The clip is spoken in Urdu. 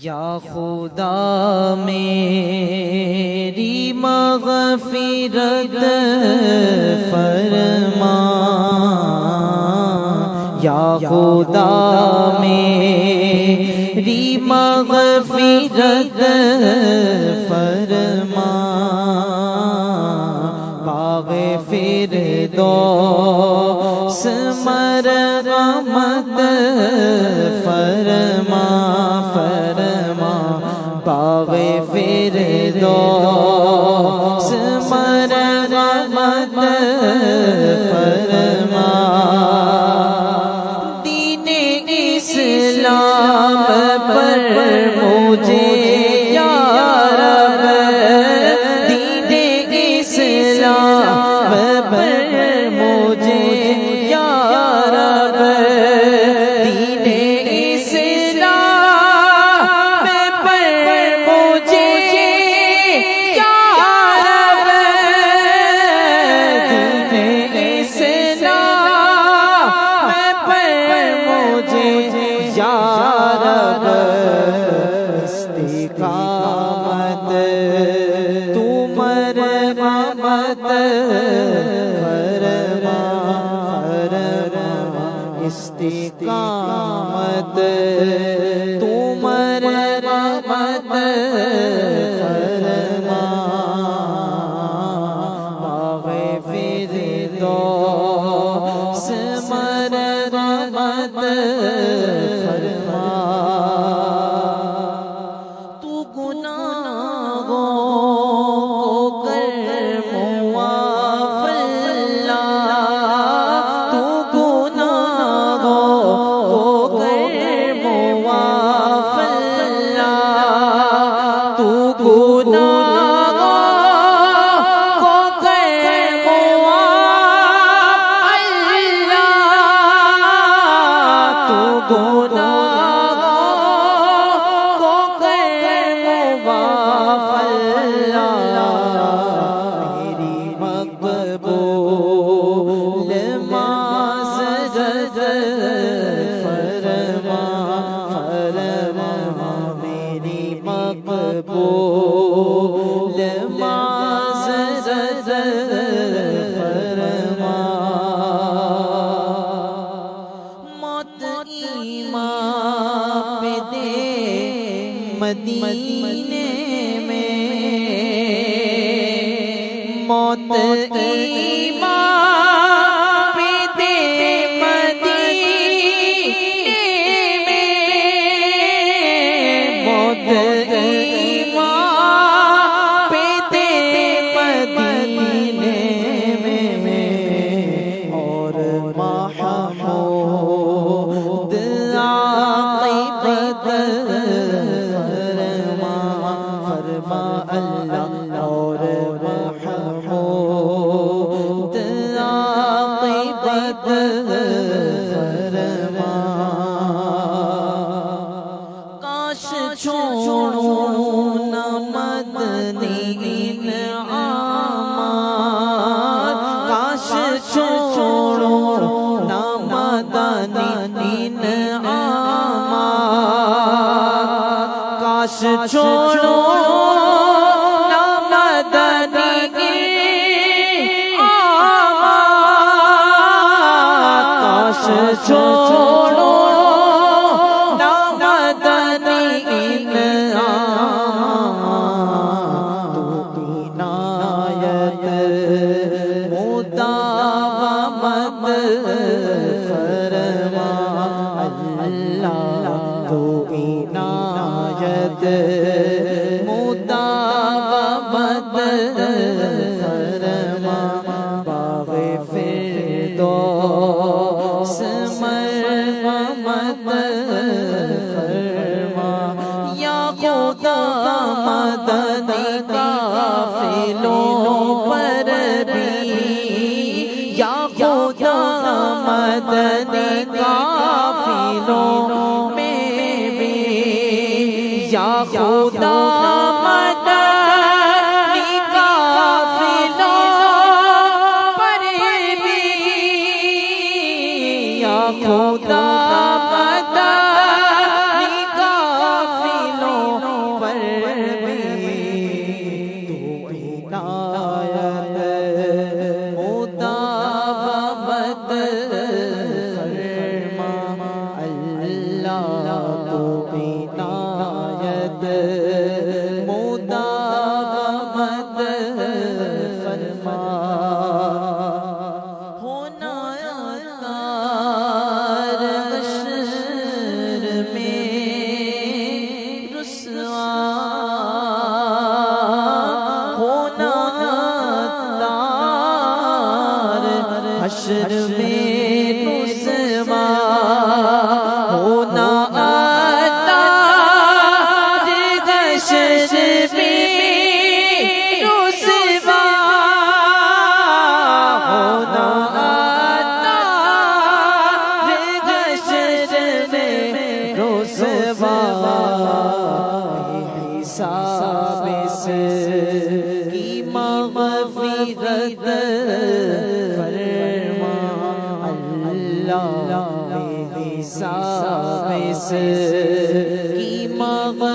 یا خدا میری مغفرت فرما، یا خدا میری مغفرت فرما، باغ فردوس مرحمت فرما فرما، باغ فردوس مرحمت فرما، دین اسلام پر مجھے یا رب، دین اسلام پر مجھے یا رب، دین اسلام پر مجھے یا رب، دین اسلام پر مجھے یا رب، استقامت تو مرحمت فرما فرما، استقامت تو مرحمت فرما، باغ فردوس مرحمت فرما، تو گناہوں کو کر معاف اللہ، تو گناہوں کو کر معاف اللہ، تو گناہوں کو کر معاف اللہ، تو گناہوں کو کر معاف اللہ، میری مقبول معذرت فرما فرما، میری مقبول معذرت فرما، موت ایمان پہ دے مدینے میں، موت ایمان پہ دے مدینے میں، موت ایمان پہ دے مدینے میں، اور محمود عاقبت فرما فرما اللہ، اور محمود عاقبت فرما، کاش چھوڑوں نہ مدنی انعامات، کاش چھوڑوں نہ مدنی انعامات، کاش چھوڑوں نہ مدنی انعامات، کاش چھوڑوں نہ مدنی انعامات، تو عنایت مداومت فرما اللہ، تو عنایت مداومت فرما، باغ فردوس مرحمت فرما، یا خدا مدنی قافلوں پر بھی، یا خدا مدنی قافلوں میں بھی، یا خدا مدنی قافلوں پر بھی، یا خدا مدنی قافلوں مصر کی مغرب